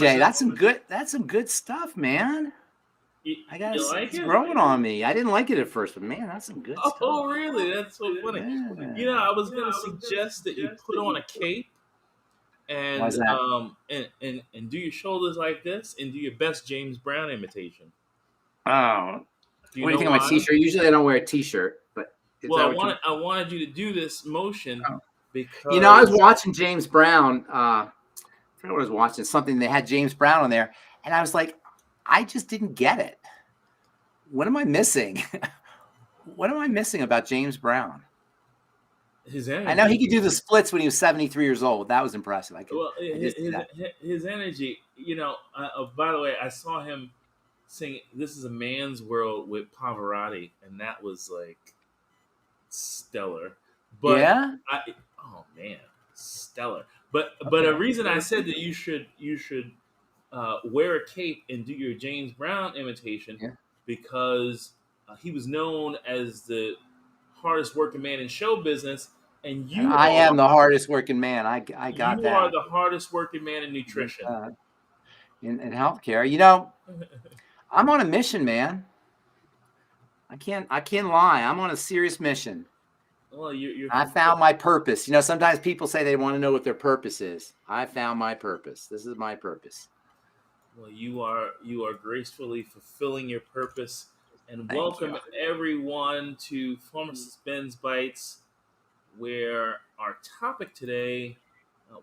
AJ. That's some good stuff, man. I got it's growing on me. I didn't like it at first, but man, that's some good stuff. Oh, really? That's so funny. Yeah. I was gonna suggest that you put on a cape and and do your shoulders like this and do your best James Brown imitation. Oh, what do you think of my t-shirt? Usually I don't wear a t-shirt, but I wanted you to do this motion because I was watching James Brown. I forget what I was watching. Something they had James Brown on there, and I was like, I just didn't get it. What am I missing? What am I missing about James Brown? His energy. I know he could do the splits when he was 73 years old. That was impressive. His energy. By the way, I saw him sing "This Is a Man's World" with Pavarotti, and that was like stellar. But yeah, stellar. But a reason I said that you should wear a cape and do your James Brown imitation because he was known as the hardest working man in show business, and I am the hardest working man. I got that. You are the hardest working man in nutrition, in healthcare. I'm on a mission, man. I can't lie. I'm on a serious mission. Well, I found my purpose. Sometimes people say they want to know what their purpose is. I found my purpose. This is my purpose. Well, you are gracefully fulfilling your purpose, and welcome everyone to Pharmacist Ben's Bytes, where our topic today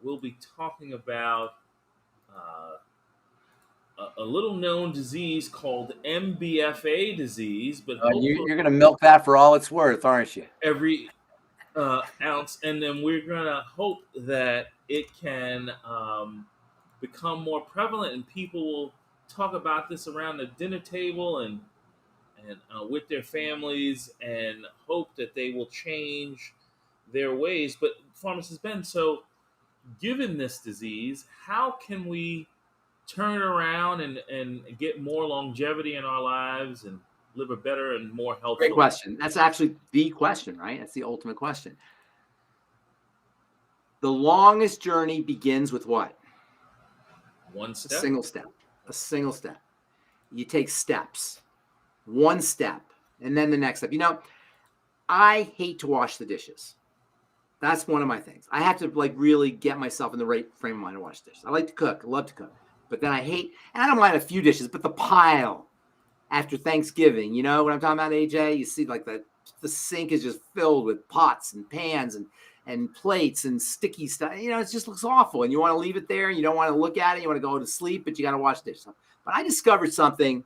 we'll be talking about a little known disease called MBFA disease. But you're going to milk that for all it's worth, aren't you? Every ounce, and then we're going to hope that it can become more prevalent, and people will talk about this around the dinner table and with their families, and hope that they will change their ways. But Pharmacist Ben, so given this disease, how can we turn around and get more longevity in our lives and live a better and more healthful? Great question. That's actually the question, right? That's the ultimate question. The longest journey begins with what? One step. A single step. You take steps. One step, and then the next step. I hate to wash the dishes. That's one of my things. I have to really get myself in the right frame of mind to wash dishes. I like to cook. I love to cook. But then and I don't mind a few dishes, but the pile after Thanksgiving, you know what I'm talking about, AJ? You see the sink is just filled with pots and pans and plates and sticky stuff. It just looks awful. And you want to leave it there. And you don't want to look at it. You want to go to sleep, but you got to wash dishes. But I discovered something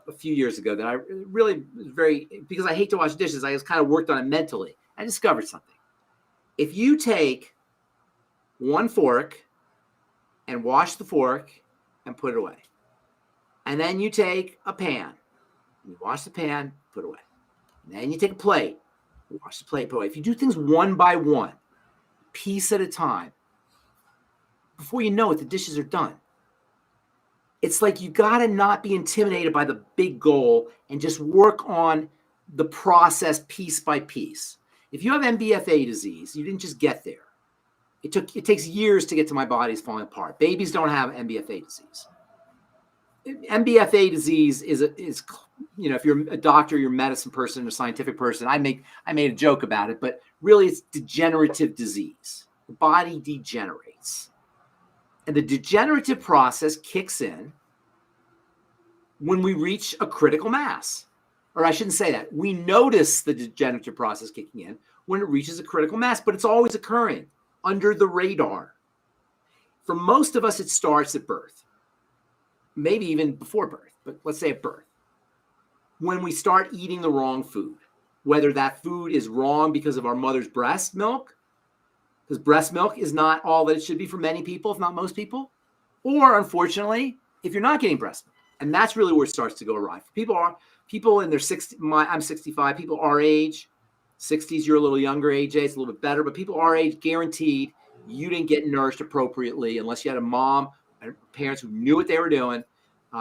a few years ago that I really because I hate to wash dishes, I just kind of worked on it mentally. I discovered something. If you take one fork and wash the fork and put it away, and then you take a pan, and you wash the pan, put it away, and then you take a plate, wash the plate, put it away. If you do things one by one, piece at a time, before you know it, the dishes are done. It's like you got to not be intimidated by the big goal and just work on the process piece by piece. If you have MBFA disease, you didn't just get there. It takes years to get to my body's falling apart. Babies don't have MBFA disease. MBFA disease is if you're a doctor, you're a medicine person, a scientific person, I made a joke about it, but really it's degenerative disease. The body degenerates. And the degenerative process kicks in when we reach a critical mass. Or I shouldn't say that. We notice the degenerative process kicking in when it reaches a critical mass, but it's always occurring under the radar. For most of us, it starts at birth, maybe even before birth, but let's say at birth. When we start eating the wrong food, whether that food is wrong because of our mother's breast milk, because breast milk is not all that it should be for many people, if not most people, or unfortunately, if you're not getting breast milk. And that's really where it starts to go awry. People in their 60s, I'm 65, people our age, 60s, you're a little younger, AJ, it's a little bit better, but people our age, guaranteed you didn't get nourished appropriately unless you had a mom and parents who knew what they were doing,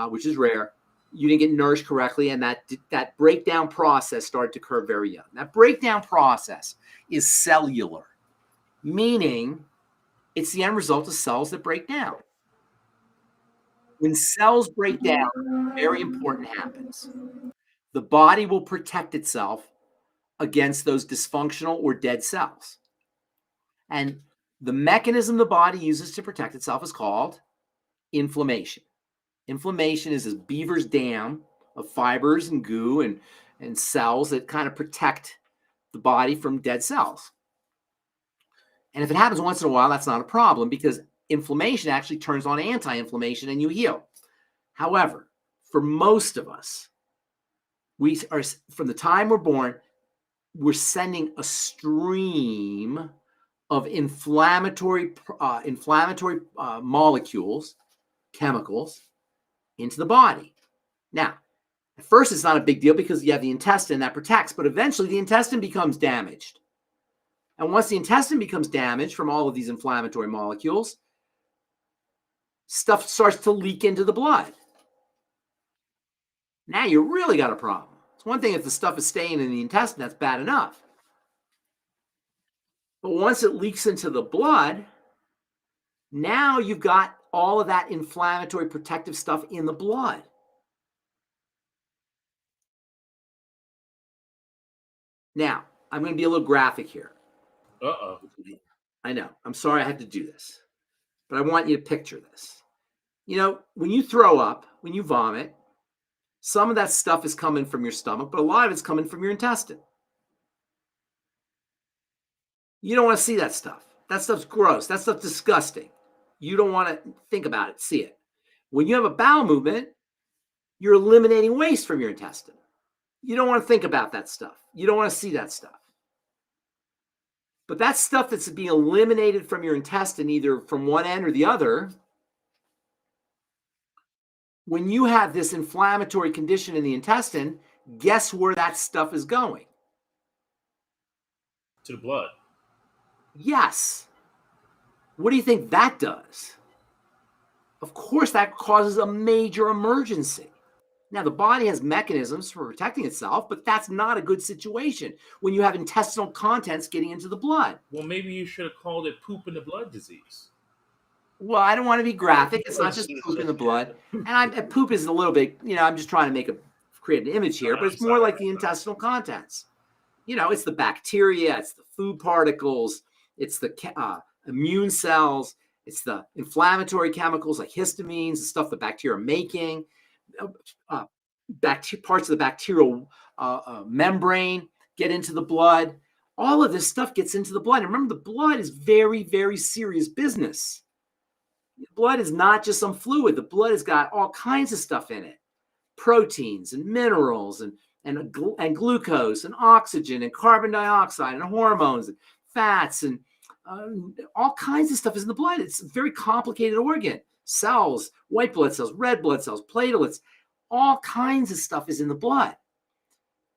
which is rare. You didn't get nourished correctly, and that breakdown process started to occur very young. That breakdown process is cellular, meaning it's the end result of cells that break down. When cells break down, very important happens. The body will protect itself against those dysfunctional or dead cells. And the mechanism the body uses to protect itself is called inflammation. Inflammation is this beaver's dam of fibers and goo and cells that kind of protect the body from dead cells. And if it happens once in a while, that's not a problem because inflammation actually turns on anti-inflammation and you heal. However, for most of us, we are, from the time we're born, we're sending a stream of inflammatory molecules, chemicals, into the body. Now, at first, it's not a big deal because you have the intestine that protects, but eventually the intestine becomes damaged. And once the intestine becomes damaged from all of these inflammatory molecules, stuff starts to leak into the blood. Now you really got a problem. It's one thing if the stuff is staying in the intestine, that's bad enough. But once it leaks into the blood, now you've got all of that inflammatory protective stuff in the blood. Now, I'm going to be a little graphic here. Uh-oh. I know. I'm sorry I had to do this, but I want you to picture this. You know, when you throw up, when you vomit, some of that stuff is coming from your stomach, but a lot of it's coming from your intestine. You don't want to see that stuff. That stuff's gross. That stuff's disgusting. You don't want to think about it, see it. When you have a bowel movement, you're eliminating waste from your intestine. You don't want to think about that stuff. You don't want to see that stuff. But that stuff that's being eliminated from your intestine, either from one end or the other, when you have this inflammatory condition in the intestine, guess where that stuff is going? To the blood. Yes. What do you think that does? Of course, that causes a major emergency. Now, the body has mechanisms for protecting itself, but that's not a good situation when you have intestinal contents getting into the blood. Well, maybe you should have called it poop in the blood disease. Well, I don't want to be graphic. It's not just poop in the blood. And poop is a little bit, I'm just trying to create an image here, but it's more like the intestinal contents. It's the bacteria, it's the food particles, it's the immune cells, it's the inflammatory chemicals like histamines, the stuff the bacteria are making, parts of the bacterial membrane get into the blood. All of this stuff gets into the blood. And remember, the blood is very, very serious business. Blood is not just some fluid. The blood has got all kinds of stuff in it. Proteins and minerals and glucose and oxygen and carbon dioxide and hormones and fats and all kinds of stuff is in the blood. It's a very complicated organ. Cells, white blood cells, red blood cells, platelets, all kinds of stuff is in the blood.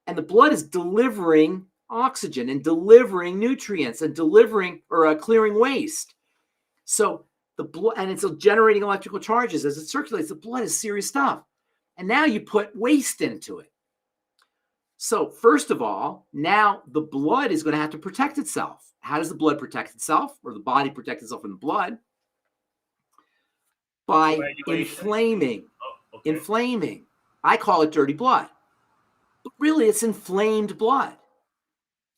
And the blood is delivering oxygen and delivering nutrients and delivering or clearing waste. So the blood, and it's generating electrical charges as it circulates. The blood is serious stuff. And now you put waste into it. So first of all, now the blood is going to have to protect itself. How does the blood protect itself, or the body protect itself from the blood? By inflaming. Oh, okay. Inflaming. I call it dirty blood. But really, it's inflamed blood.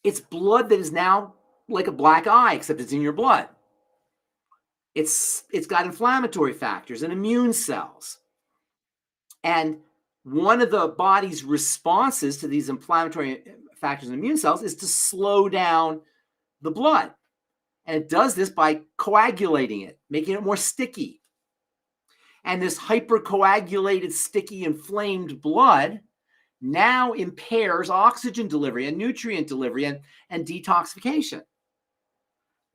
It's blood that is now like a black eye, except it's in your blood. It's got inflammatory factors and immune cells. And one of the body's responses to these inflammatory factors and immune cells is to slow down the blood. And it does this by coagulating it, making it more sticky. And this hypercoagulated, sticky, inflamed blood now impairs oxygen delivery and nutrient delivery and detoxification.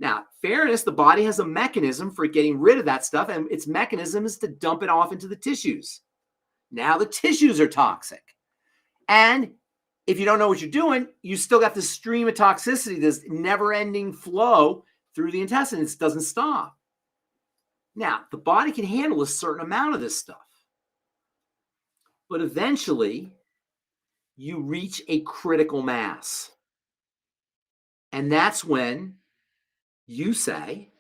Now, fairness, the body has a mechanism for getting rid of that stuff, and its mechanism is to dump it off into the tissues. Now the tissues are toxic. And if you don't know what you're doing, you still got this stream of toxicity, this never-ending flow through the intestines. It doesn't stop. Now, the body can handle a certain amount of this stuff. But eventually, you reach a critical mass. And that's when you say,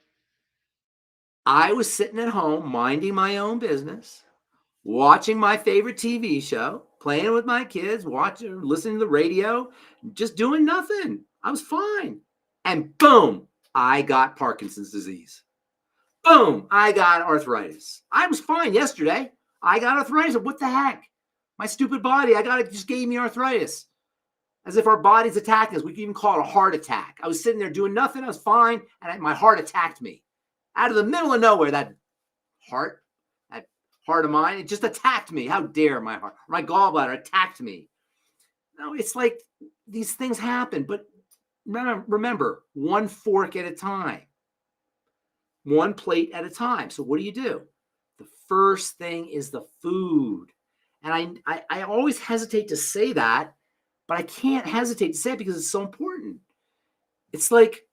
I was sitting at home minding my own business. watching my favorite TV show, playing with my kids, watching, listening to the radio, just doing nothing. I was fine. And boom, I got Parkinson's disease. Boom, I got arthritis. I was fine yesterday. I got arthritis. What the heck? My stupid body, it just gave me arthritis. As if our body's attacking us. We can even call it a heart attack. I was sitting there doing nothing. I was fine. And my heart attacked me. Out of the middle of nowhere, that heart of mine, it just attacked me. How dare my heart, my gallbladder attacked me. No, it's like these things happen. But remember, one fork at a time. One plate at a time. So what do? The first thing is the food. And I always hesitate to say that, but I can't hesitate to say it because it's so important. It's like,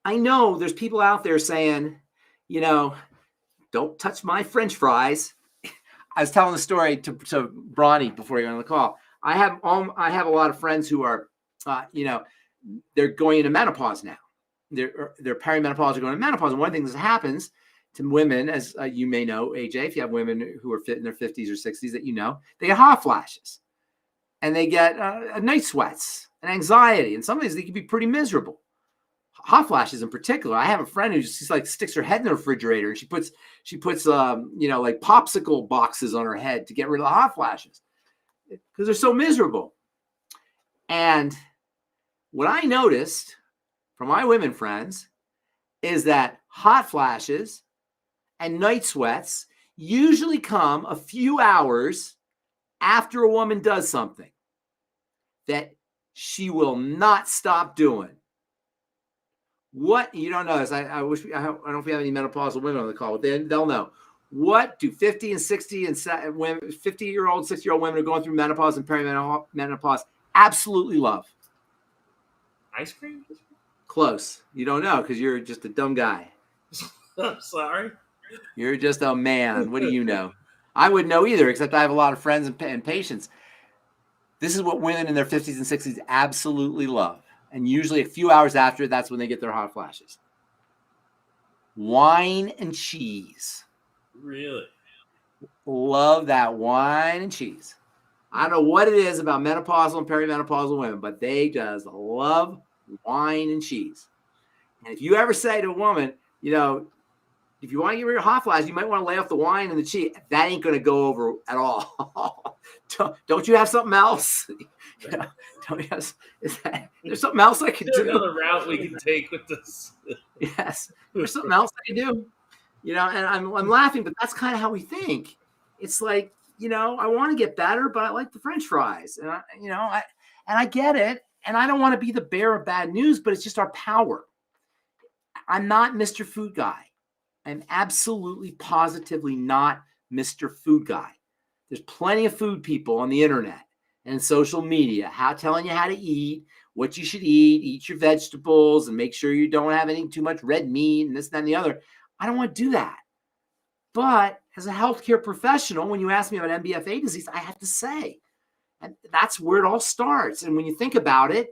I know there's people out there saying, don't touch my French fries. I was telling the story to Bronny before you went on the call. I have a lot of friends who are, they're going into menopause now. They're perimenopause or going into menopause. And one thing that happens to women, as you may know, AJ, if you have women who are fit in their 50s or 60s that they get hot flashes. And they get night sweats and anxiety. And some days they can be pretty miserable. Hot flashes in particular. I have a friend who just like sticks her head in the refrigerator and she puts like popsicle boxes on her head to get rid of the hot flashes because they're so miserable. And what I noticed from my women friends is that hot flashes and night sweats usually come a few hours after a woman does something that she will not stop doing. What you don't know is I don't know if we have any menopausal women on the call, but they'll know. What do 50 and 60 and women, 50-year-old, 60-year-old women who are going through menopause and perimenopause absolutely love? Ice cream? Close. You don't know because you're just a dumb guy. I'm sorry. You're just a man. What do you know? I wouldn't know either, except I have a lot of friends and patients. This is what women in their 50s and 60s absolutely love. And usually a few hours after, that's when they get their hot flashes. Wine and cheese. Really? Love that wine and cheese. I don't know what it is about menopausal and perimenopausal women, but they just love wine and cheese. And if you ever say to a woman, if you want to get rid of hot flashes, you might want to lay off the wine and the cheese. That ain't going to go over at all. Don't you have something else? There's something else I can do. Another route we can take with this. Yes, there's something else I can do. And I'm laughing, but that's kind of how we think. It's like, I want to get better, but I like the French fries, and I get it, and I don't want to be the bearer of bad news, but it's just our power. I'm not Mr. Food Guy. I'm absolutely positively not Mr. Food Guy. There's plenty of food people on the internet and social media telling you how to eat, what you should eat your vegetables, and make sure you don't have any too much red meat and this, that, and the other. I don't want to do that. But as a healthcare professional, when you ask me about MBFA disease, I have to say, and that's where it all starts. And when you think about it,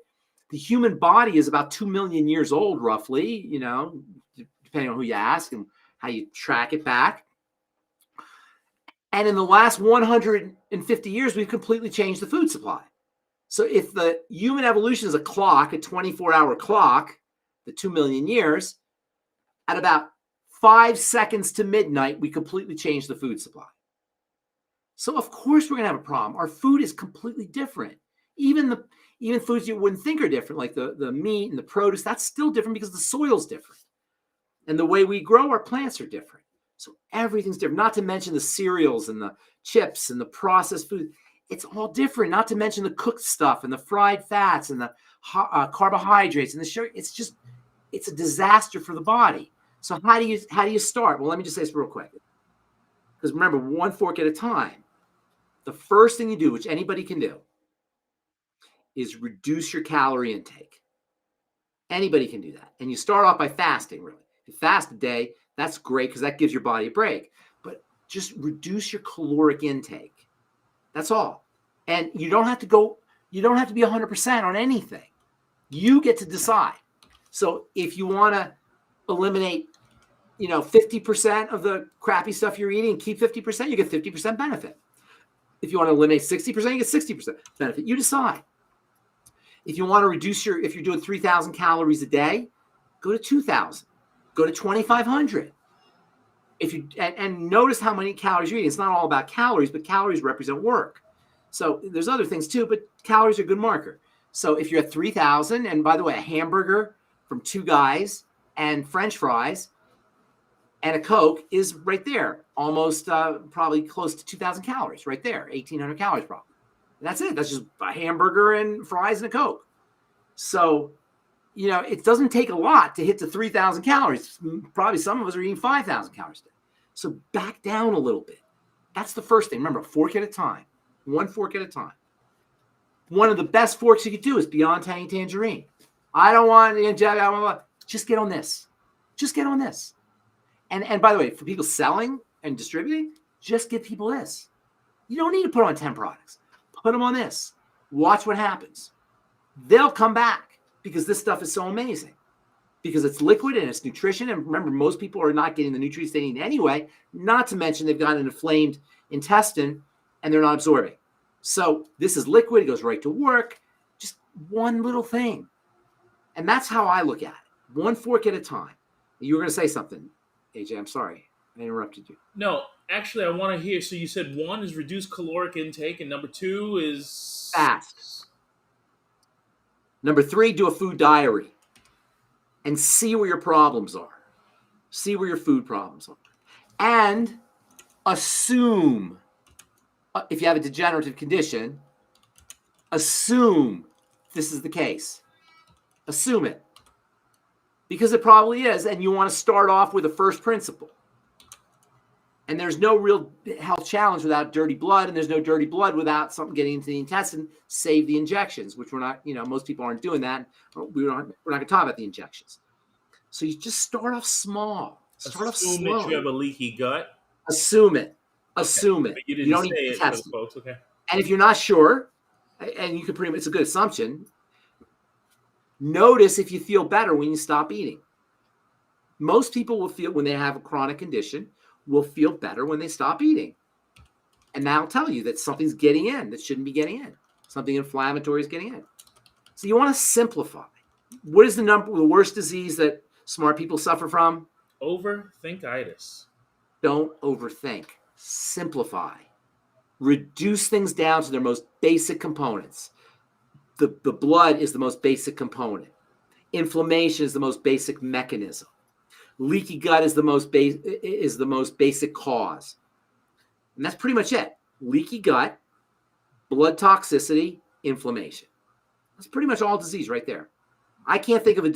the human body is about 2 million years old, roughly, depending on who you ask and how you track it back. And in the last 150 years, we've completely changed the food supply. So if the human evolution is a clock, a 24-hour clock, the 2 million years, at about 5 seconds to midnight, we completely changed the food supply. So of course we're going to have a problem. Our food is completely different. Even foods you wouldn't think are different, like the meat and the produce, that's still different because the soil's different. And the way we grow our plants are different. So everything's different, not to mention the cereals and the chips and the processed food. It's all different, not to mention the cooked stuff and the fried fats and the carbohydrates and the sugar. It's a disaster for the body. So how do you start? Well, let me just say this real quick. Because remember, one fork at a time. The first thing you do, which anybody can do, is reduce your calorie intake. Anybody can do that. And you start off by fasting, really. If you fast a day, that's great because that gives your body a break. But just reduce your caloric intake. That's all. And you don't have to be 100% on anything. You get to decide. So if you want to eliminate, 50% of the crappy stuff you're eating, keep 50%, you get 50% benefit. If you want to eliminate 60%, you get 60% benefit. You decide. If you want to reduce if you're doing 3,000 calories a day, go to 2,000, go to 2,500. And notice how many calories you're eating. It's not all about calories, but calories represent work. So there's other things too, but calories are a good marker. So if you're at 3,000, and by the way, a hamburger from two guys and French fries and a Coke is right there, almost probably close to 2,000 calories right there, 1,800 calories probably. And that's it. That's just a hamburger and fries and a Coke. So, it doesn't take a lot to hit to 3,000 calories. Probably some of us are eating 5,000 calories a day. So back down a little bit. That's the first thing. Remember, a fork at a time. One fork at a time. One of the best forks you could do is Beyond Tangy Tangerine. I don't want to just get on this. Just get on this. And by the way, for people selling and distributing, just give people this. You don't need to put on 10 products. Put them on this. Watch what happens. They'll come back because this stuff is so amazing. Because it's liquid and it's nutrition. And remember, most people are not getting the nutrients they need anyway, not to mention they've got an inflamed intestine and they're not absorbing. So this is liquid. It goes right to work. Just one little thing. And that's how I look at it. One fork at a time. You were going to say something, AJ. I'm sorry. I interrupted you. No, actually, I want to hear. So you said 1 is reduced caloric intake, and number 2 is fast. Number 3, do a food diary and see where your problems are. See where your food problems are. And assume, if you have a degenerative condition, assume this is the case. Assume it. Because it probably is, and you want to start off with a first principle. And there's no real health challenge without dirty blood, and there's no dirty blood without something getting into the intestine, save the injections, which we're not, most people aren't doing that. We're not going to talk about the injections. So you just start off small. Start off slow. Assume that you have a leaky gut. Assume it. Assume it. But you didn't don't say need to it test for the folks, okay? And if you're not sure, and you can pretty much, it's a good assumption, notice if you feel better when you stop eating. Most people will feel, when they have a chronic condition, will feel better when they stop eating. And that'll tell you that something's getting in that shouldn't be getting in. Something inflammatory is getting in. So you want to simplify. What is the worst disease that smart people suffer from? Overthinkitis. Don't overthink. Simplify. Reduce things down to their most basic components. The blood is the most basic component. Inflammation is the most basic mechanism. Leaky gut is the most basic cause. And that's pretty much it. Leaky gut, blood toxicity, inflammation. That's pretty much all disease right there. I can't think of a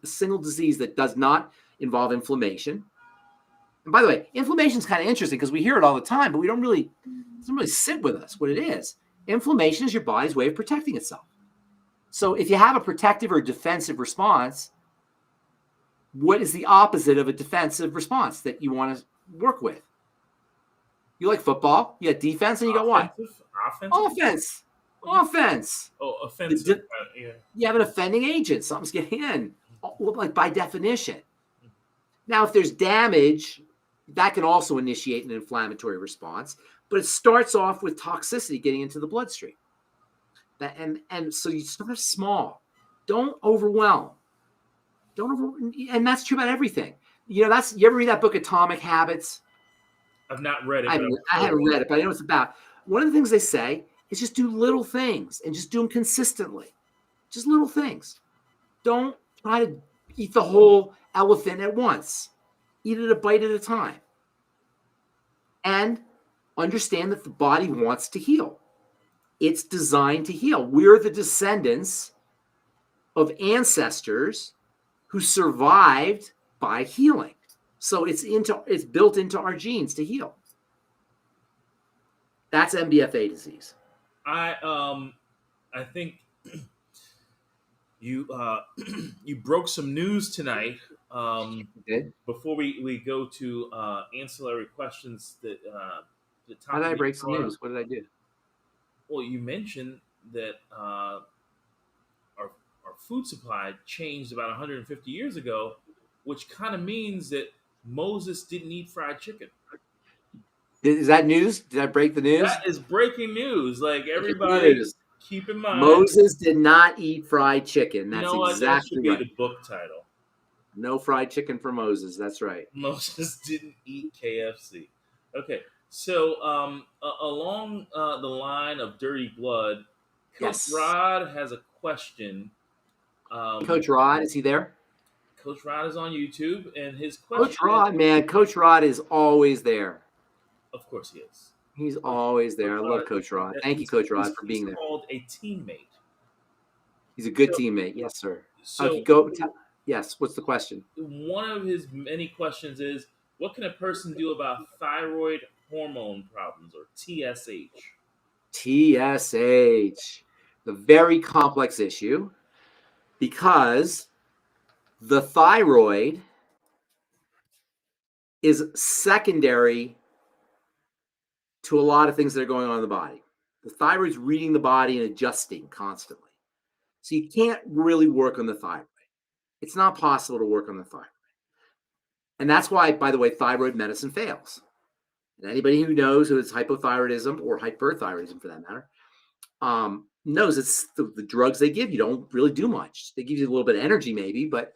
single disease that does not involve inflammation. And by the way, inflammation is kind of interesting because we hear it all the time, but it doesn't really sit with us what it is. Inflammation is your body's way of protecting itself. So if you have a protective or defensive response, what is the opposite of a defensive response that you want to work with? You like football, you got defense, and you got what? Offense. Offense. Oh, offensive. Yeah. You have an offending agent. Something's getting in, like by definition. Now, if there's damage, that can also initiate an inflammatory response, but it starts off with toxicity getting into the bloodstream. And so you start small. Don't overwhelm. And that's true about everything. You ever read that book, Atomic Habits? I've not read it. I haven't read it, but I know what it's about. One of the things they say is just do little things and just do them consistently. Just little things. Don't try to eat the whole elephant at once. Eat it a bite at a time. And understand that the body wants to heal. It's designed to heal. We're the descendants of ancestors who survived by healing. So it's built into our genes to heal. That's MBFA disease. I think you broke some news tonight. Before we go to ancillary questions that how did I break some news? What did I do? Well, you mentioned that our food supply changed about 150 years ago, which kind of means that Moses didn't eat fried chicken. Is that news? Did I break the news? That is breaking news. Like, Breaking everybody, news. keep in mind. Moses did not eat fried chicken. You That's know what? That should exactly be right. the book title. No fried chicken for Moses. That's right. Moses didn't eat KFC. Okay, so along the line of dirty blood, Coach Yes. Rod has a question. Coach Rod, is he there? Coach Rod is on YouTube, and his question. Coach Rod, man, Coach Rod is always there. Of course, he is. He's always there. Coach I love Rod, Coach Rod. Thank you, Coach Rod, for being there. He's called a teammate. He's a good teammate. Yes, sir. So, okay, yes. What's the question? One of his many questions is, what can a person do about thyroid hormone problems, or TSH? TSH, the very complex issue, because the thyroid is secondary to a lot of things that are going on in the body. The thyroid is reading the body and adjusting constantly. So you can't really work on the thyroid. It's not possible to work on the thyroid. And that's why, by the way, thyroid medicine fails. And anybody who knows who is hypothyroidism or hyperthyroidism for that matter, knows it's the drugs they give you don't really do much. They give you a little bit of energy maybe, but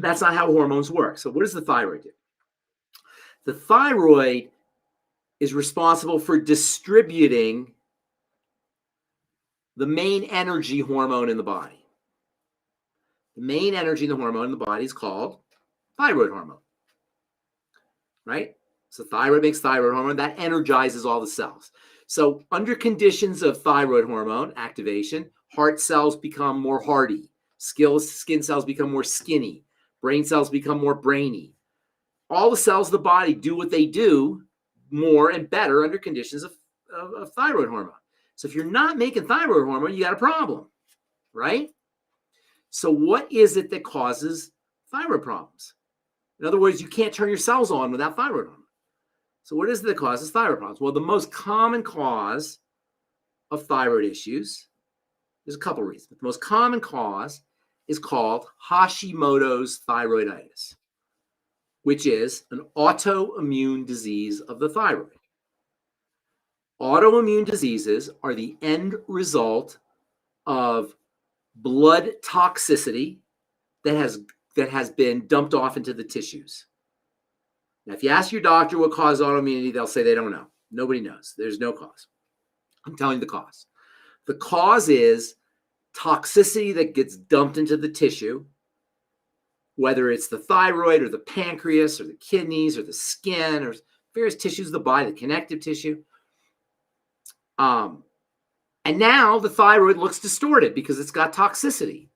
that's not how hormones work. So what does the thyroid do? The thyroid is responsible for distributing the main energy hormone in the body. The main energy in the hormone in the body is called thyroid hormone, right? So thyroid makes thyroid hormone that energizes all the cells. So under conditions of thyroid hormone activation, heart cells become more hearty, skin cells become more skinny, brain cells become more brainy. All the cells of the body do what they do more and better under conditions of thyroid hormone. So if you're not making thyroid hormone, you got a problem, right? So what is it that causes thyroid problems? In other words, you can't turn your cells on without thyroid hormone. So what is it that causes thyroid problems? Well, the most common cause of thyroid issues, there's a couple reasons, but the most common cause is called Hashimoto's thyroiditis, which is an autoimmune disease of the thyroid. Autoimmune diseases are the end result of blood toxicity that has been dumped off into the tissues. Now, if you ask your doctor what causes autoimmunity, they'll say they don't know. Nobody knows. There's no cause. I'm telling you the cause. The cause is toxicity that gets dumped into the tissue, whether it's the thyroid or the pancreas or the kidneys or the skin or various tissues of the body, the connective tissue. And now the thyroid looks distorted because it's got toxicity.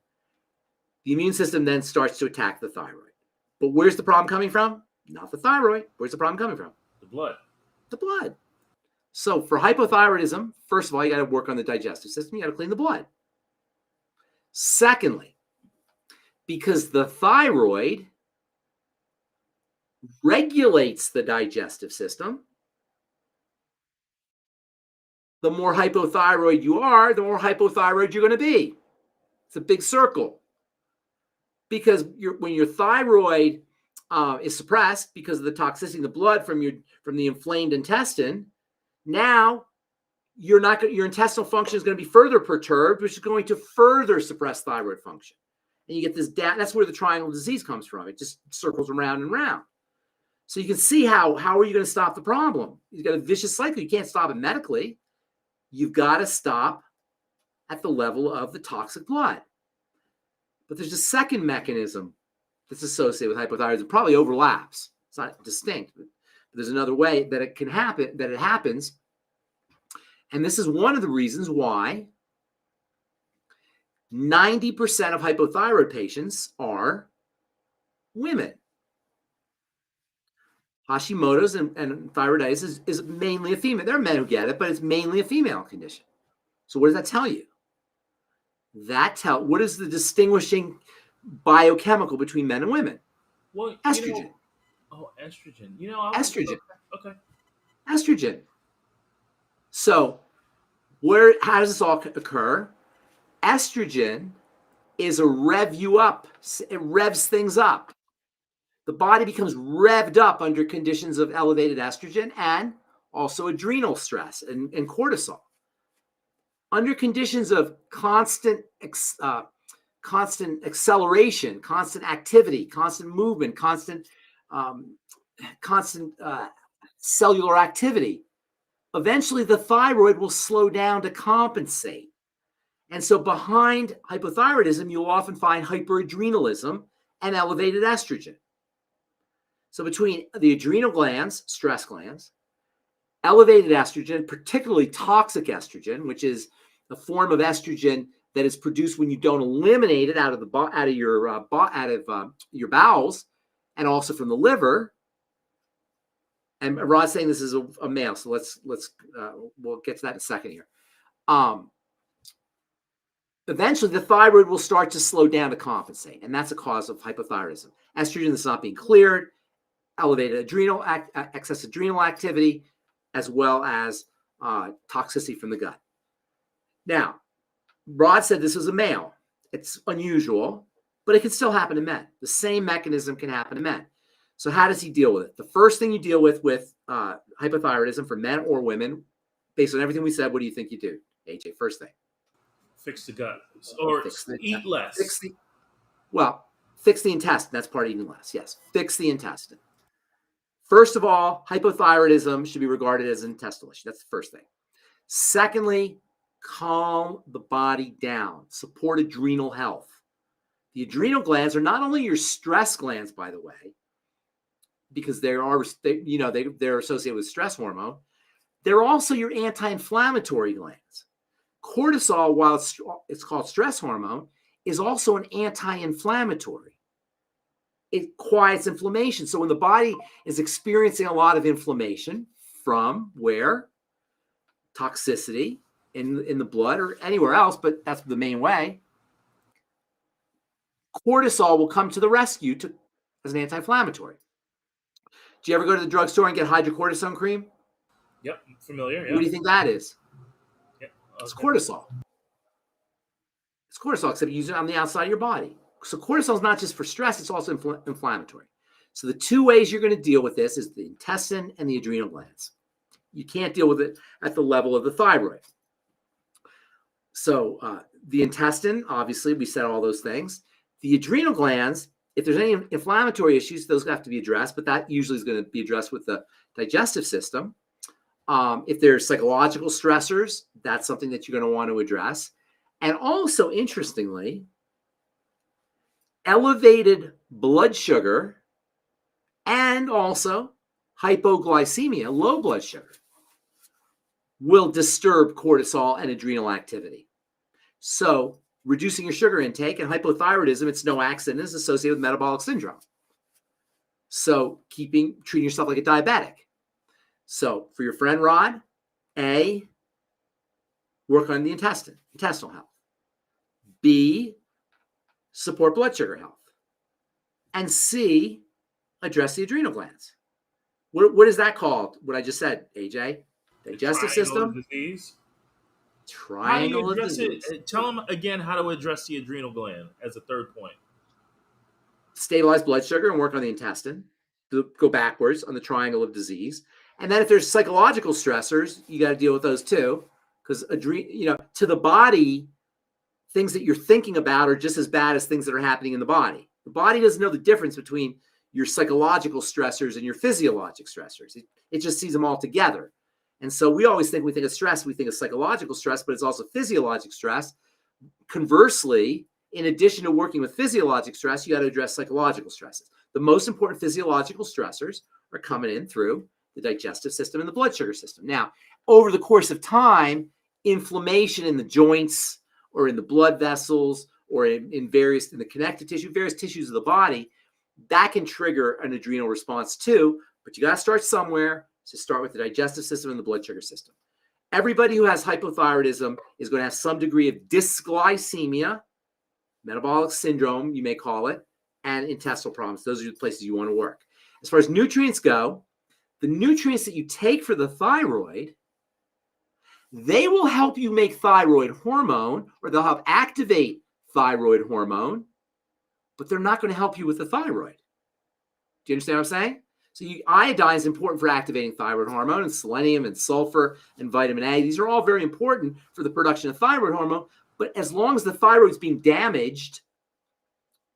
The immune system then starts to attack the thyroid. But where's the problem coming from? Not the thyroid. Where's the problem coming from? The blood. The blood. So for hypothyroidism, first of all, you got to work on the digestive system. You got to clean the blood. Secondly, because the thyroid regulates the digestive system, the more hypothyroid you are, the more hypothyroid you're going to be. It's a big circle. Because when your thyroid is suppressed because of the toxicity in the blood from the inflamed intestine, now your intestinal function is going to be further perturbed, which is going to further suppress thyroid function. And you get this, that's where the triangle disease comes from. It just circles around and around. So you can see how are you going to stop the problem? You've got a vicious cycle. You can't stop it medically. You've got to stop at the level of the toxic blood. But there's a second mechanism that's associated with hypothyroidism. It probably overlaps. It's not distinct, but there's another way that it can happen, that it happens. And this is one of the reasons why 90% of hypothyroid patients are women. Hashimoto's and thyroiditis is mainly a female. There are men who get it, but it's mainly a female condition. So what does that tell you? What is the distinguishing biochemical between men and women? Well, estrogen. Estrogen. Estrogen. Okay. Estrogen. So how does this all occur? Estrogen is a rev you up. It revs things up. the body becomes revved up under conditions of elevated estrogen and also adrenal stress and cortisol. Under conditions of constant acceleration, constant activity, constant movement, constant cellular activity, eventually the thyroid will slow down to compensate. And so behind hypothyroidism, you'll often find hyperadrenalism and elevated estrogen. So between the adrenal glands, stress glands, elevated estrogen, particularly toxic estrogen, which is a form of estrogen that is produced when you don't eliminate it out of your bowels, and also from the liver. And Rod's saying this is a male, so we'll get to that in a second here. Eventually, the thyroid will start to slow down to compensate, and that's a cause of hypothyroidism. Estrogen is not being cleared, elevated excess adrenal activity, as well as toxicity from the gut. Now, Rod said this was a male. It's unusual, but it can still happen to men. The same mechanism can happen to men. So how does he deal with it? The first thing you deal with hypothyroidism for men or women, based on everything we said, what do you think you do, AJ? First thing. Fix the gut. Or eat less. Fix the intestine. That's part of eating less. Yes. Fix the intestine. First of all, hypothyroidism should be regarded as an intestinal issue. That's the first thing. Secondly, calm the body down. Support adrenal health. The adrenal glands are not only your stress glands, by the way, because they're associated with stress hormone. They're also your anti-inflammatory glands. Cortisol, while it's called stress hormone, is also an anti-inflammatory. It quiets inflammation. So when the body is experiencing a lot of inflammation from where? Toxicity in the blood or anywhere else, but that's the main way. Cortisol will come to the rescue as an anti-inflammatory. Do you ever go to the drugstore and get hydrocortisone cream? Yep, familiar. Yeah. What do you think that is? Yep. Okay. It's cortisol. It's cortisol, except you use it on the outside of your body. So cortisol is not just for stress, it's also inflammatory. So the two ways you're going to deal with this is the intestine and the adrenal glands. You can't deal with it at the level of the thyroid. So the intestine, obviously, we said all those things. The adrenal glands, if there's any inflammatory issues, those have to be addressed, but that usually is going to be addressed with the digestive system. If there's psychological stressors, that's something that you're going to want to address. And also, interestingly, elevated blood sugar and also hypoglycemia, low blood sugar, will disturb cortisol and adrenal activity. So reducing your sugar intake and hypothyroidism, it's no accident, is associated with metabolic syndrome. So treating yourself like a diabetic. So for your friend Rod, A, work on the intestinal health. B, support blood sugar health. And C, address the adrenal glands. What is that called? What I just said, AJ? Digestive system? Disease. Triangle of disease. Tell them again how to address the adrenal gland as a third point. Stabilize blood sugar and work on the intestine. Go backwards on the triangle of disease. And then if there's psychological stressors, you got to deal with those too. Because to the body, things that you're thinking about are just as bad as things that are happening in the body. The body doesn't know the difference between your psychological stressors and your physiologic stressors. It just sees them all together. And so we think of stress, we think of psychological stress, but it's also physiologic stress. Conversely, in addition to working with physiologic stress, you got to address psychological stresses. The most important physiological stressors are coming in through the digestive system and the blood sugar system. Now, over the course of time, inflammation in the joints or in the blood vessels or in the connective tissue, various tissues of the body, that can trigger an adrenal response too. But you got to start somewhere. So start with the digestive system and the blood sugar system. Everybody who has hypothyroidism is going to have some degree of dysglycemia, metabolic syndrome, you may call it, and intestinal problems. Those are the places you want to work. As far as nutrients go, the nutrients that you take for the thyroid, they will help you make thyroid hormone, or they'll help activate thyroid hormone, but they're not going to help you with the thyroid. Do you understand what I'm saying? So iodine is important for activating thyroid hormone, and selenium and sulfur and vitamin A. These are all very important for the production of thyroid hormone. But as long as the thyroid is being damaged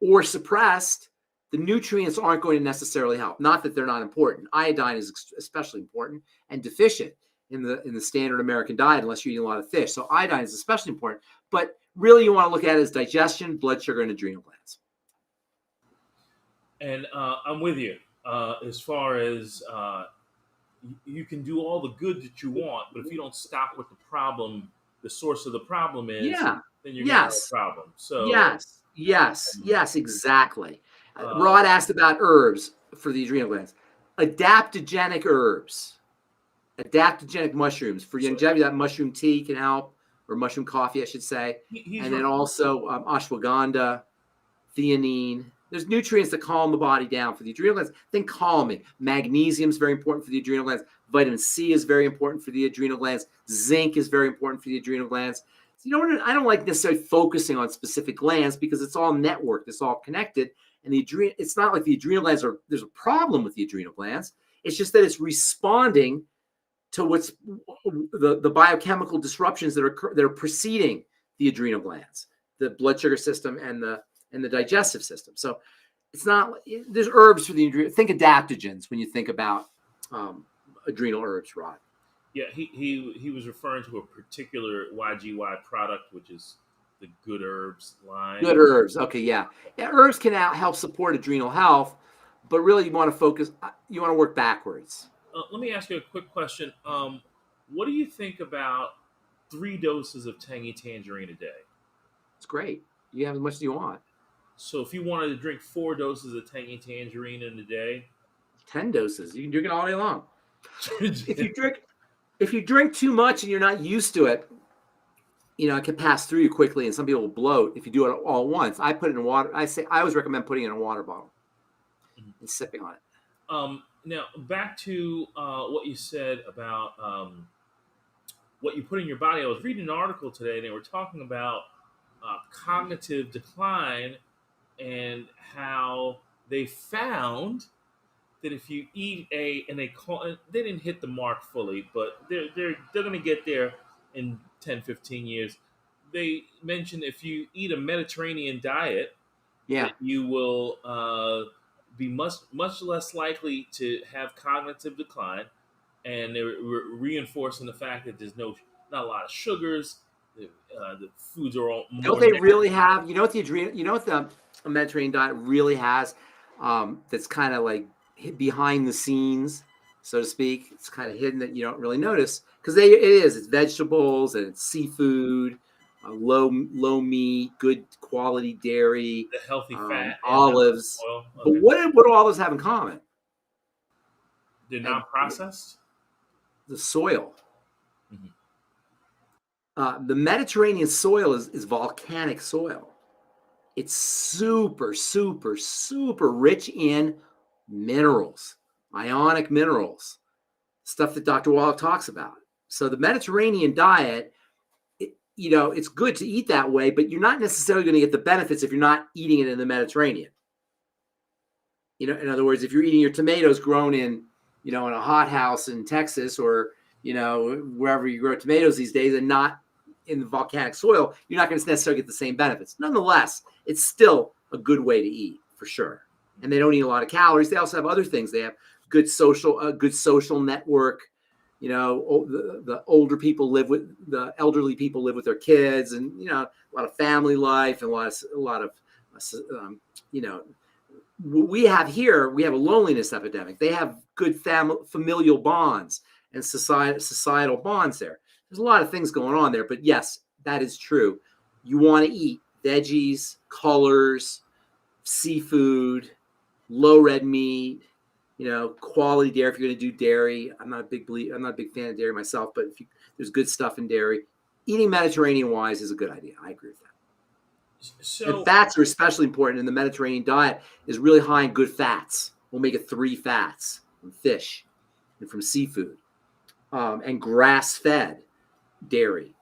or suppressed, the nutrients aren't going to necessarily help. Not that they're not important. Iodine is especially important and deficient in the standard American diet unless you're eating a lot of fish. So iodine is especially important. But really, you want to look at it as digestion, blood sugar, and adrenal glands. And I'm with you. As far as you can do all the good that you want, but if you don't stop what the problem, the source of the problem is, then you're going to have a problem. So yes, exactly. Rod asked about herbs for the adrenal glands. Adaptogenic herbs, adaptogenic mushrooms for longevity. That mushroom tea can help, or mushroom coffee, I should say. And then also ashwagandha, theanine. There's nutrients that calm the body down for the adrenal glands. Think calming. Magnesium is very important for the adrenal glands. Vitamin C is very important for the adrenal glands. Zinc is very important for the adrenal glands. So, I don't like necessarily focusing on specific glands because it's all networked. It's all connected. And it's not like the adrenal glands there's a problem with the adrenal glands. It's just that it's responding to what's the biochemical disruptions that are preceding the adrenal glands, the blood sugar system and the digestive system. So it's not, there's herbs for the adrenal. Think adaptogens when you think about adrenal herbs, Rod. Yeah, he was referring to a particular YGY product, which is the Good Herbs line. Good Herbs. Okay, yeah. Herbs can help support adrenal health, but really you want to work backwards. Let me ask you a quick question. What do you think about 3 doses of Tangy Tangerine a day? It's great. You have as much as you want. So if you wanted to drink 4 doses of Tangy Tangerine in a day, 10 doses. You can drink it all day long. If you drink too much and you're not used to it, it can pass through you quickly, and some people will bloat if you do it all at once. I put it in water. I always recommend putting it in a water bottle and sipping on it. Now back to what you said about what you put in your body. I was reading an article today, and they were talking about cognitive decline and how they found that if you eat they didn't hit the mark fully, but they're going to get there in 10, 15 years. They mentioned if you eat a Mediterranean diet, that you will be much less likely to have cognitive decline, and they're reinforcing the fact that there's not a lot of sugars. The foods are all more. Don't they really have? You know what the Mediterranean diet really has? That's kind of like behind the scenes, so to speak. It's kind of hidden that you don't really notice because it's vegetables and it's seafood, low meat, good quality dairy, the healthy fat, olives. Oil. Okay. But what do all those have in common? They're not processed. The soil. The Mediterranean soil is volcanic soil. It's super, super, super rich in minerals, ionic minerals, stuff that Dr. Wallach talks about. So the Mediterranean diet, it's good to eat that way, but you're not necessarily going to get the benefits if you're not eating it in the Mediterranean. In other words, if you're eating your tomatoes grown in a hothouse in Texas or, wherever you grow tomatoes these days and not in the volcanic soil, you're not going to necessarily get the same benefits. Nonetheless, it's still a good way to eat for sure. And they don't eat a lot of calories. They also have other things. They have good social network. The older people the elderly people live with their kids, and a lot of family life and a lot of we have a loneliness epidemic. They have good familial bonds and societal bonds there. There's a lot of things going on there, but yes, that is true. You want to eat veggies, colors, seafood, low red meat, quality dairy. If you're going to do dairy, I'm not a big fan of dairy myself, but there's good stuff in dairy. Eating Mediterranean wise is a good idea. I agree with that. So and fats are especially important in the Mediterranean diet. Is really high in good fats, omega-3 fats from fish and from seafood, and grass-fed dairy.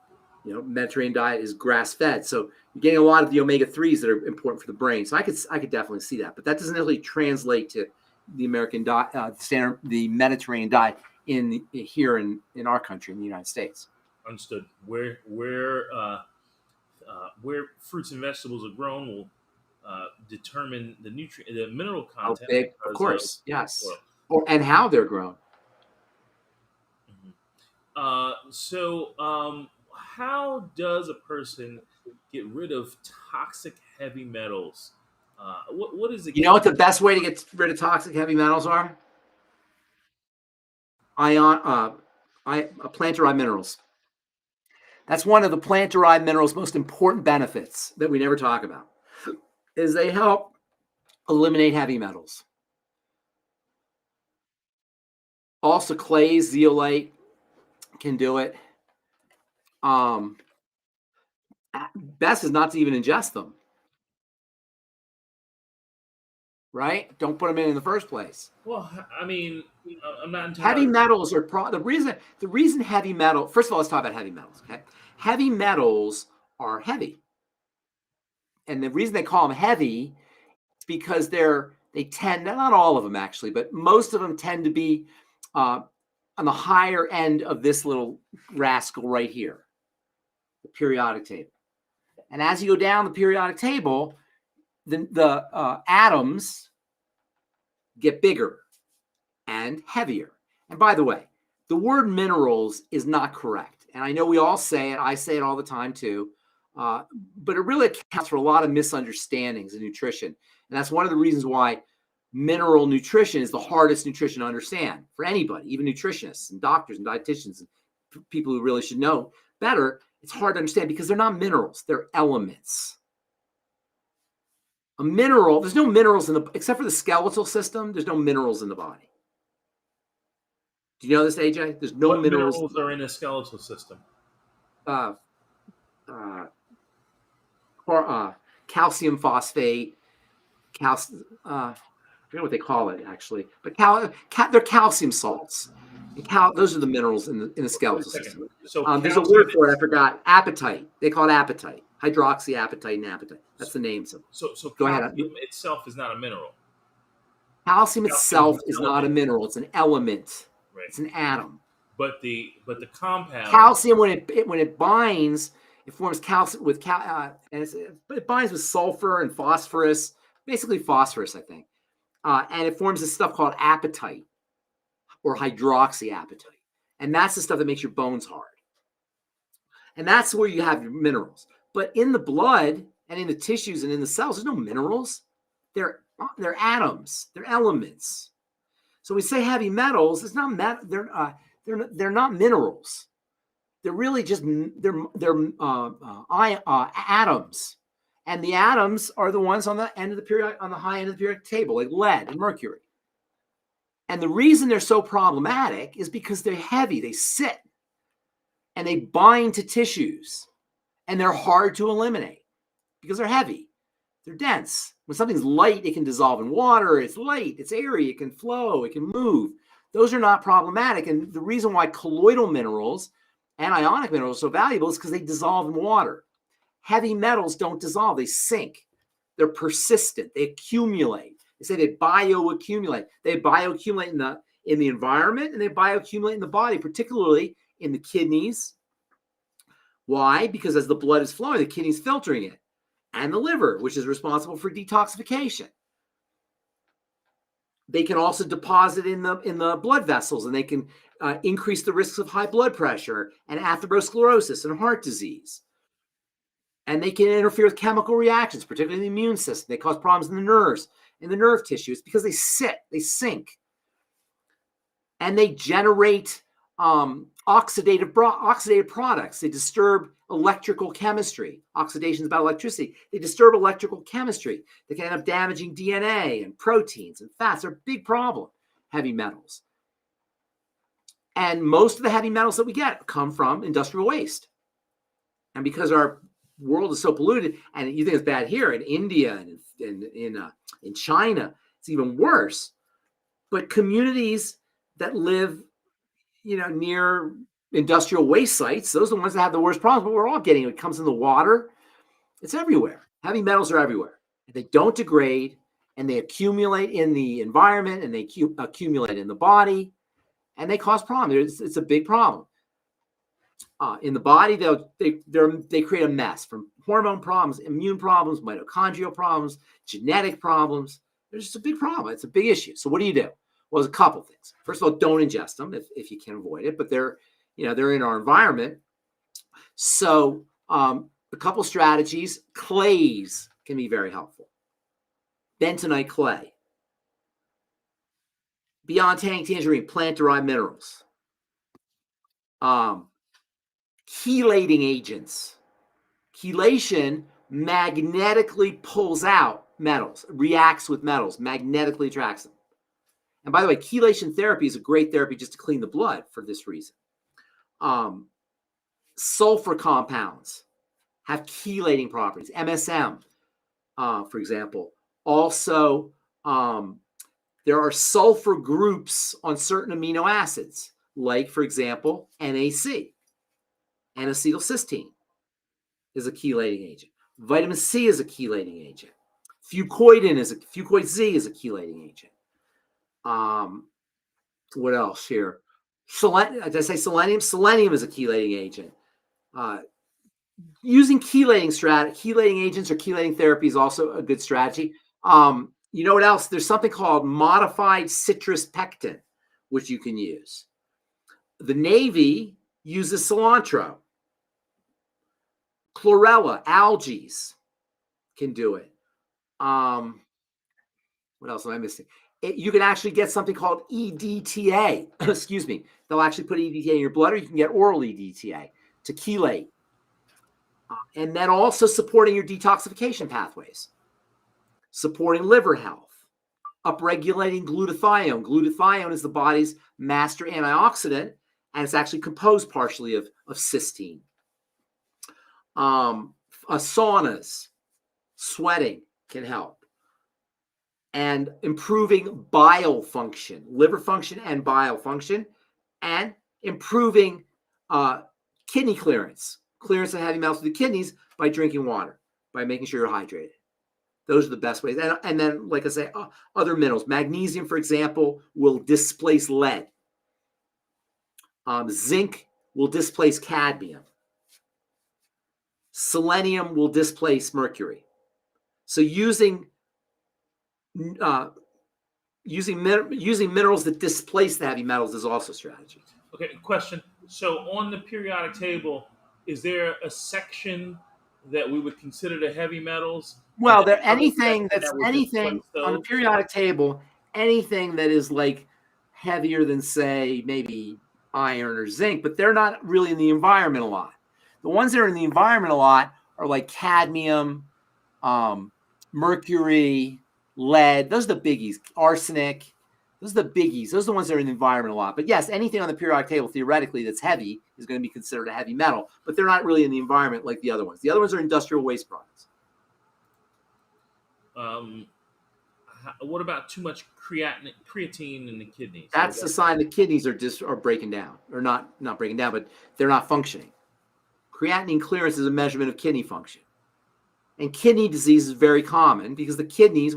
Mediterranean diet is grass-fed, so you're getting a lot of the omega-3s that are important for the brain. So I could definitely see that, but that doesn't really translate to the American diet, the Mediterranean diet here in our country in the United States. Understood. Where fruits and vegetables are grown will determine the mineral How content. big, of Because course, yes, soil. and how they're grown. So, how does a person get rid of toxic heavy metals? What is it? You know what the best way to get rid of toxic heavy metals are? Plant-derived minerals. That's one of the plant-derived minerals' most important benefits that we never talk about, is they help eliminate heavy metals. Also, clays, zeolite can do it. Best is not to even ingest them. Right? Don't put them in the first place. Well, I mean, I'm not entirely. Heavy metals are the reason heavy metal. First of all, let's talk about heavy metals. Okay, heavy metals are heavy, and the reason they call them heavy is because they tend, not all of them actually, but most of them tend to be on the higher end of this little rascal right here, the periodic table. And as you go down the periodic table, the atoms get bigger and heavier. And by the way, the word minerals is not correct. And I know we all say it. I say it all the time too. But it really accounts for a lot of misunderstandings in nutrition. And that's one of the reasons why mineral nutrition is the hardest nutrition to understand for anybody, even nutritionists and doctors and dietitians and people who really should know better. It's hard to understand because they're not minerals. They're elements. A mineral, there's no minerals except for the skeletal system, there's no minerals in the body. Do you know this, AJ? There's no minerals. What minerals are in the skeletal system? Calcium phosphate, I forget what they call it actually, but they're calcium salts. Those are the minerals in the skeletal system. So there's a word for it. I forgot. Apatite. They call it apatite. Hydroxyapatite and apatite. That's the names of it. So go ahead. Calcium itself is not a mineral. Calcium itself is not a mineral. It's an element. Right. It's an atom. But the compound. Calcium, when it binds, it forms calcium with and it binds with sulfur and phosphorus. Basically phosphorus, I think. And it forms this stuff called apatite or hydroxyapatite. And that's the stuff that makes your bones hard. And that's where you have your minerals. But in the blood and in the tissues and in the cells, there's no minerals. They're atoms. They're elements. So we say heavy metals. It's not they're not minerals. They're really just atoms. And the atoms are the ones on the high end of the periodic table, like lead and mercury. And the reason they're so problematic is because they're heavy. They sit and they bind to tissues, and they're hard to eliminate because they're heavy. They're dense. When something's light, it can dissolve in water. It's light. It's airy. It can flow. It can move. Those are not problematic. And the reason why colloidal minerals and ionic minerals are so valuable is because they dissolve in water. Heavy metals don't dissolve. They sink. They're persistent. They accumulate. They say they bioaccumulate. They bioaccumulate in the environment, and they bioaccumulate in the body, particularly in the kidneys. Why? Because as the blood is flowing, the kidney's filtering it. And the liver, which is responsible for detoxification. They can also deposit in the blood vessels, and they can increase the risks of high blood pressure and atherosclerosis and heart disease. And they can interfere with chemical reactions, particularly in the immune system. They cause problems in the nerves, in the nerve tissue. It's because they sink. And they generate oxidative products. They disturb electrical chemistry. Oxidation is about electricity. They disturb electrical chemistry. They can end up damaging DNA and proteins and fats. They're a big problem, heavy metals. And most of the heavy metals that we get come from industrial waste. And because our world is so polluted, and you think it's bad here in India and in China, it's even worse. But communities that live, near industrial waste sites, those are the ones that have the worst problems. But we're all getting it. It comes in the water. It's everywhere. Heavy metals are everywhere. They don't degrade, and they accumulate in the environment, and they accumulate in the body, and they cause problems. It's a big problem. In the body, they create a mess from hormone problems, immune problems, mitochondrial problems, genetic problems. There's just a big problem. It's a big issue. So what do you do? Well, there's a couple things. First of all, don't ingest them if you can avoid it, but they're in our environment. So a couple strategies. Clays can be very helpful. Bentonite clay. Beyond Tangerine, plant-derived minerals. Chelating agents. Chelation magnetically pulls out metals, reacts with metals, magnetically attracts them. And by the way, chelation therapy is a great therapy just to clean the blood for this reason. Sulfur compounds have chelating properties. MSM, for example. Also, there are sulfur groups on certain amino acids, like, for example, NAC, N-acetylcysteine is a chelating agent. Vitamin C is a chelating agent. Fucoid Z is a chelating agent. What else here? Did I say selenium? Selenium is a chelating agent. Using chelating agents or chelating therapy is also a good strategy. You know what else? There's something called modified citrus pectin, which you can use. The Navy uses cilantro. Chlorella, algae can do it. What else am I missing? You can actually get something called EDTA. Excuse me. They'll actually put EDTA in your blood, or you can get oral EDTA to chelate. And then also supporting your detoxification pathways, supporting liver health, upregulating glutathione. Glutathione is the body's master antioxidant, and it's actually composed partially of cysteine. Saunas, sweating can help. And improving bile function, liver function and bile function, and improving kidney clearance of heavy metals to the kidneys by drinking water, by making sure you're hydrated. Those are the best ways. And then, like I say, other minerals. Magnesium, for example, will displace lead. Zinc will displace cadmium. Selenium will displace mercury. So using minerals that displace the heavy metals is also a strategy. Okay, question. So on the periodic table, is there a section that we would consider the heavy metals? Well, anything on the periodic table, anything that is like heavier than, say, maybe iron or zinc, but they're not really in the environment a lot. The ones that are in the environment a lot are like cadmium, mercury, lead. Those are the biggies. Arsenic. Those are the biggies. Those are the ones that are in the environment a lot. But yes, anything on the periodic table, theoretically, that's heavy is going to be considered a heavy metal, but they're not really in the environment like the other ones. The other ones are industrial waste products. What about too much creatine in the kidneys? That's a sign the kidneys are breaking down, or not breaking down, but they're not functioning. Creatinine clearance is a measurement of kidney function. And kidney disease is very common because the kidneys,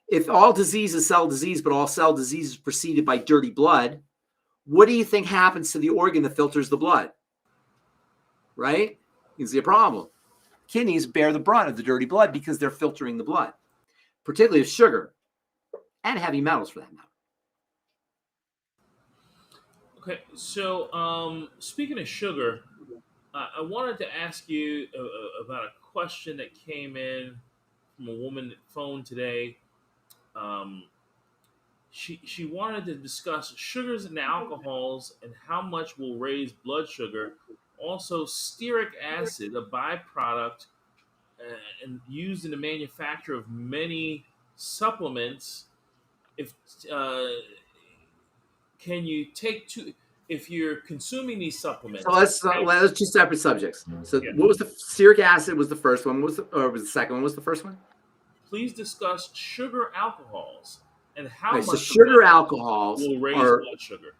if all disease is cell disease, but all cell disease is preceded by dirty blood, what do you think happens to the organ that filters the blood? Right? You can see a problem. Kidneys bear the brunt of the dirty blood because they're filtering the blood, particularly of sugar and heavy metals for that matter. Okay, so speaking of sugar, I wanted to ask you about a question that came in from a woman that phoned today. She wanted to discuss sugars and alcohols and how much will raise blood sugar. Also, stearic acid, a byproduct and used in the manufacture of many supplements. If can you take two? If you're consuming these supplements, so let's two separate subjects. So, What was the stearic acid? Was the first one? Was the second one? Was the first one? Please discuss sugar alcohols and how much so sugar alcohols will raise blood sugar.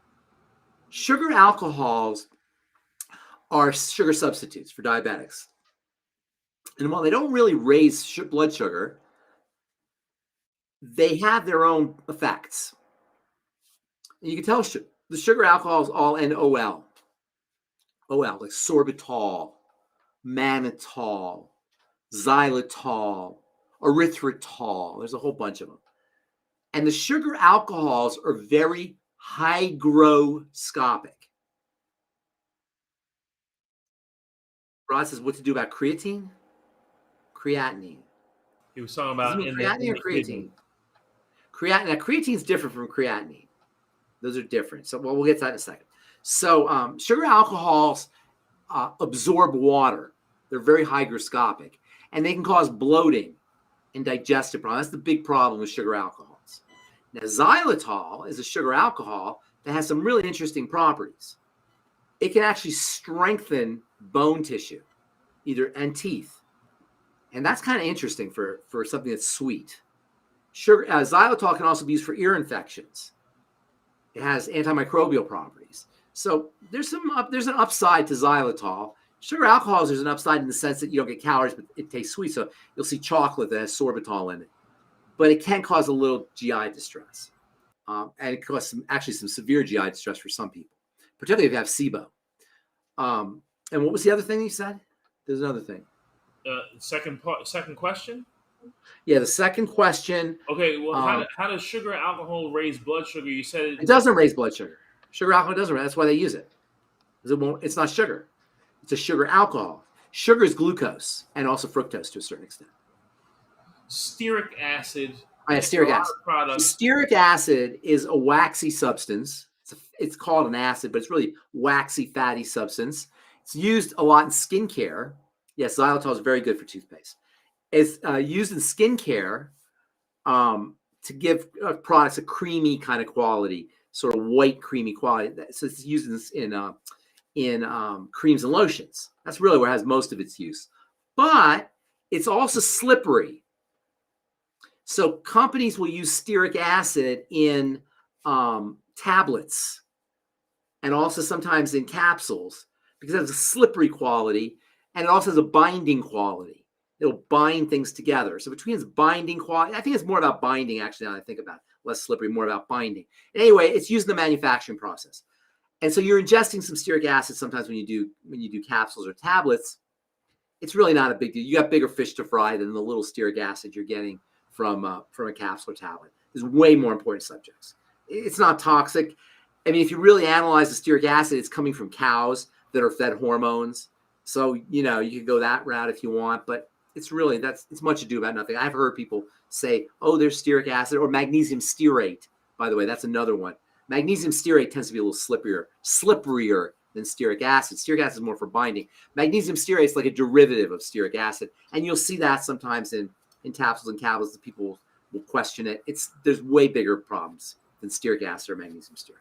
Sugar alcohols are sugar substitutes for diabetics, and while they don't really raise blood sugar, they have their own effects. And you can tell the sugar alcohols all NOL. OL, like sorbitol, mannitol, xylitol, erythritol. There's a whole bunch of them. And the sugar alcohols are very hygroscopic. Rod says, what to do about creatine? Creatinine. He was talking about in creatinine the or creatine? Creatinine. Now, creatine is different from creatinine. Those are different. So, well, we'll get to that in a second. So, sugar alcohols absorb water. They're very hygroscopic, and they can cause bloating and digestive problems. That's the big problem with sugar alcohols. Now, xylitol is a sugar alcohol that has some really interesting properties. It can actually strengthen bone tissue, and teeth, and that's kind of interesting for something that's sweet. Xylitol can also be used for ear infections. It has antimicrobial properties. So there's an upside to xylitol. Sugar alcohols, there's an upside in the sense that you don't get calories, but it tastes sweet. So you'll see chocolate that has sorbitol in it. But it can cause a little GI distress. And it causes some severe GI distress for some people, particularly if you have SIBO. And what was the other thing you said? There's another thing. Second question? Yeah, the second question. Okay, well, how does sugar alcohol raise blood sugar? You said it doesn't raise blood sugar. Sugar alcohol doesn't raise. That's why they use it. It's not sugar. It's a sugar alcohol. Sugar is glucose and also fructose to a certain extent. Stearic acid. Stearic acid. Stearic acid is a waxy substance. It's called an acid, but it's really waxy, fatty substance. It's used a lot in skincare. Yes, xylitol is very good for toothpaste. It's used in skincare to give products a creamy kind of quality, sort of white, creamy quality. So it's used in creams and lotions. That's really where it has most of its use. But it's also slippery. So companies will use stearic acid in tablets and also sometimes in capsules because it has a slippery quality and it also has a binding quality. It'll bind things together. So between its binding quality, I think it's more about binding actually now that I think about it. Less slippery, more about binding. Anyway, it's used in the manufacturing process. And so you're ingesting some stearic acid sometimes when you do capsules or tablets. It's really not a big deal. You got bigger fish to fry than the little stearic acid you're getting from a capsule or tablet. There's way more important subjects. It's not toxic. I mean, if you really analyze the stearic acid, it's coming from cows that are fed hormones. So, you could go that route if you want, but it's much ado about nothing. I've heard people say, oh, there's stearic acid or magnesium stearate. By the way, that's another one. Magnesium stearate tends to be a little slipperier than stearic acid. Stearic acid is more for binding. Magnesium stearate is like a derivative of stearic acid. And you'll see that sometimes in capsules and capsules that people will question it. There's way bigger problems than stearic acid or magnesium stearate.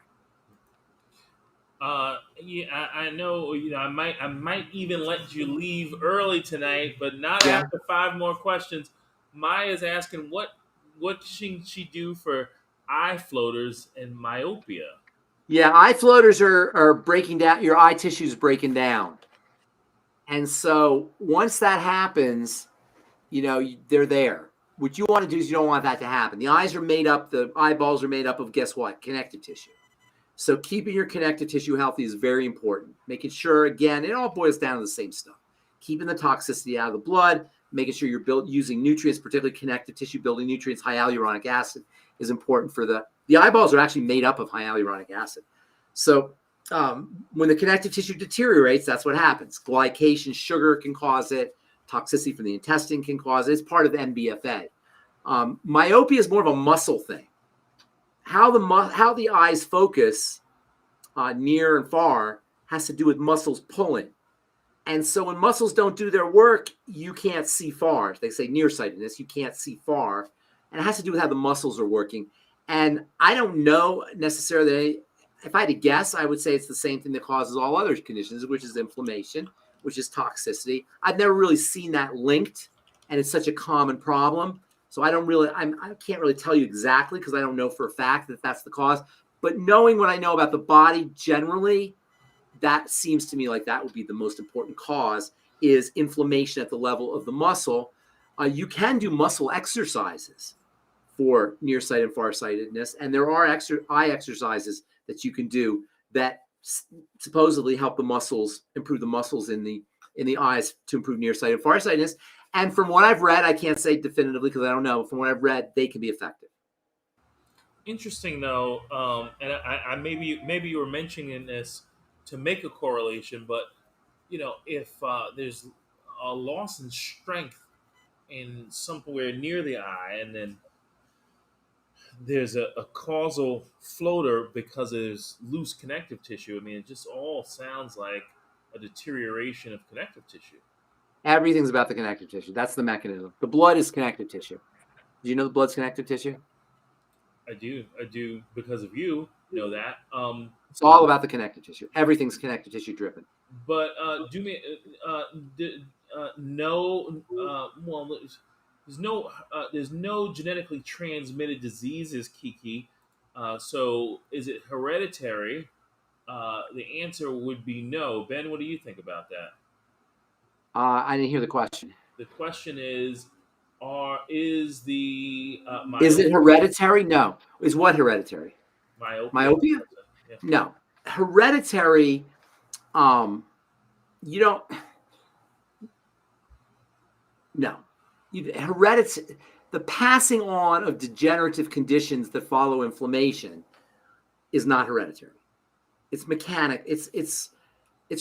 Yeah, I know. I might even let you leave early tonight, but not after 5 more questions. Maya's asking what should she do for eye floaters and myopia? Yeah, eye floaters are breaking down. Your eye tissue is breaking down, and so once that happens, they're there. What you want to do is you don't want that to happen. The eyeballs are made up of, guess what? Connective tissue. So keeping your connective tissue healthy is very important. Making sure, again, it all boils down to the same stuff. Keeping the toxicity out of the blood, making sure you're using nutrients, particularly connective tissue building nutrients. Hyaluronic acid is important for the eyeballs are actually made up of hyaluronic acid. So when the connective tissue deteriorates, that's what happens. Glycation, sugar can cause it. Toxicity from the intestine can cause it. It's part of MBFA. Myopia is more of a muscle thing. How the eyes focus near and far has to do with muscles pulling. And so when muscles don't do their work, you can't see far. They say nearsightedness, you can't see far. And it has to do with how the muscles are working. And I don't know necessarily, if I had to guess, I would say it's the same thing that causes all other conditions, which is inflammation, which is toxicity. I've never really seen that linked, and it's such a common problem. So I can't really tell you exactly because I don't know for a fact that that's the cause. But knowing what I know about the body generally, that seems to me like that would be the most important cause is inflammation at the level of the muscle. You can do muscle exercises for nearsight and farsightedness. And there are eye exercises that you can do that supposedly help the muscles, improve the muscles in the eyes to improve nearsight and farsightedness. And from what I've read, I can't say definitively because I don't know. From what I've read, they can be effective. Interesting, though, and I maybe you were mentioning this to make a correlation, but if there's a loss in strength in somewhere near the eye, and then there's a causal floater because there's loose connective tissue. I mean, it just all sounds like a deterioration of connective tissue. Everything's about the connective tissue. That's the mechanism. The blood is connective tissue. Do you know the blood's connective tissue? I do because of you know that. It's all about the connective tissue. Everything's connective tissue driven. But do me no well, there's no genetically transmitted diseases, Kiki. So is it hereditary? The answer would be no. Ben, what do you think about that? I didn't hear the question. The question is is it hereditary? No. Is what hereditary? Myopia? Yeah. No. Hereditary, you don't. No. Hereditary, the passing on of degenerative conditions that follow inflammation is not hereditary. It's mechanic. It's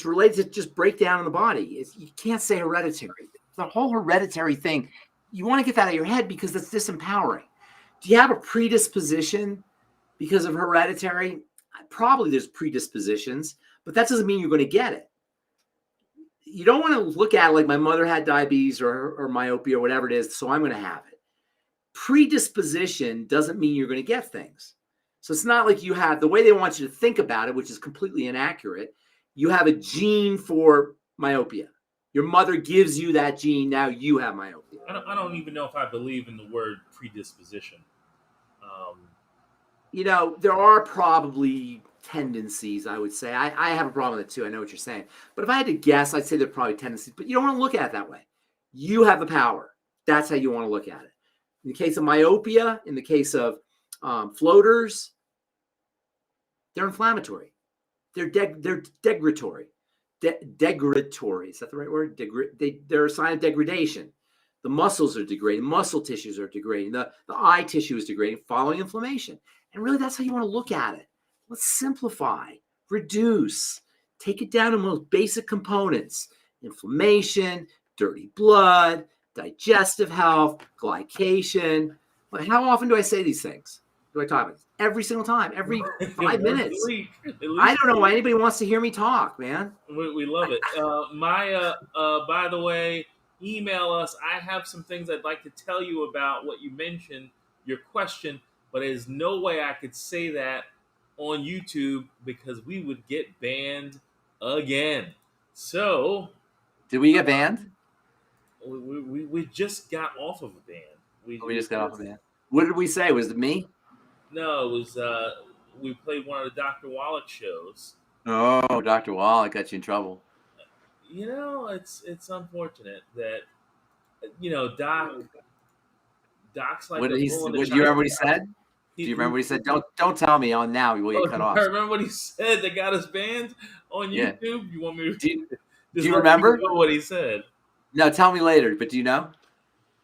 related to just breakdown in the body. You can't say hereditary. The whole hereditary thing, you want to get that out of your head because that's disempowering. Do you have a predisposition because of hereditary? Probably there's predispositions, but that doesn't mean you're going to get it. You don't want to look at it like my mother had diabetes or myopia or whatever it is, so I'm going to have it. Predisposition doesn't mean you're going to get things. So it's not like you have, the way they want you to think about it, which is completely inaccurate, you have a gene for myopia. Your mother gives you that gene, now you have myopia. I don't even know if I believe in the word predisposition. There are probably tendencies, I would say. I have a problem with it too. I know what you're saying. But if I had to guess, I'd say there are probably tendencies. But you don't want to look at it that way. You have the power. That's how you want to look at it. In the case of myopia, in the case of floaters, they're inflammatory. They're degradatory. Degradatory. Is that the right word? They're a sign of degradation. The muscles are degrading. Muscle tissues are degrading. The eye tissue is degrading following inflammation. And really, that's how you want to look at it. Let's simplify, reduce, take it down to most basic components: inflammation, dirty blood, digestive health, glycation. How often do I say these things? Do I talk about this? Every single time, every 5 minutes. At least I don't know why anybody wants to hear me talk, man. We love it. Maya, by the way, email us. I have some things I'd like to tell you about what you mentioned, your question, but there's no way I could say that on YouTube because we would get banned again. So, did we get banned? We just got off of a ban. We just got off of a ban. What did we say? Was it me? No, it was we played one of the Dr. Wallach shows. Oh, Dr. Wallach got you in trouble. It's unfortunate that Doc's like. What did he? Do you remember what he said? Do you remember what he said? Don't tell me. On now we will get cut off. I remember what he said that got us banned on YouTube. Yeah. You want me to? Do you remember what he said? No, tell me later. But do you know?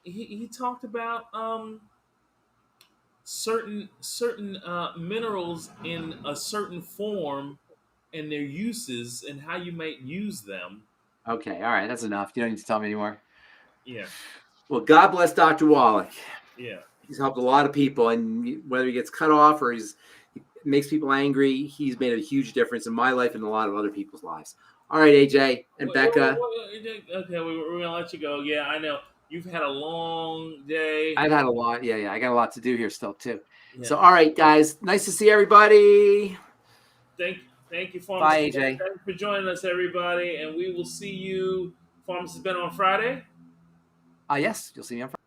He talked about certain minerals in a certain form and their uses and how you might use them. Okay, all right, that's enough. You don't need to tell me anymore. Yeah. Well, God bless Dr. Wallach. Yeah. He's helped a lot of people, and whether he gets cut off or he makes people angry, he's made a huge difference in my life and a lot of other people's lives. All right, AJ and Becca. Okay, we're going to let you go. Yeah, I know. You've had a long day. I've had a lot. Yeah. I got a lot to do here still, too. Yeah. So, all right, guys. Nice to see everybody. Thank you, Pharmacist. Bye, AJ. Thanks for joining us, everybody. And we will see you, Pharmacist Ben, on Friday. Yes, you'll see me on Friday.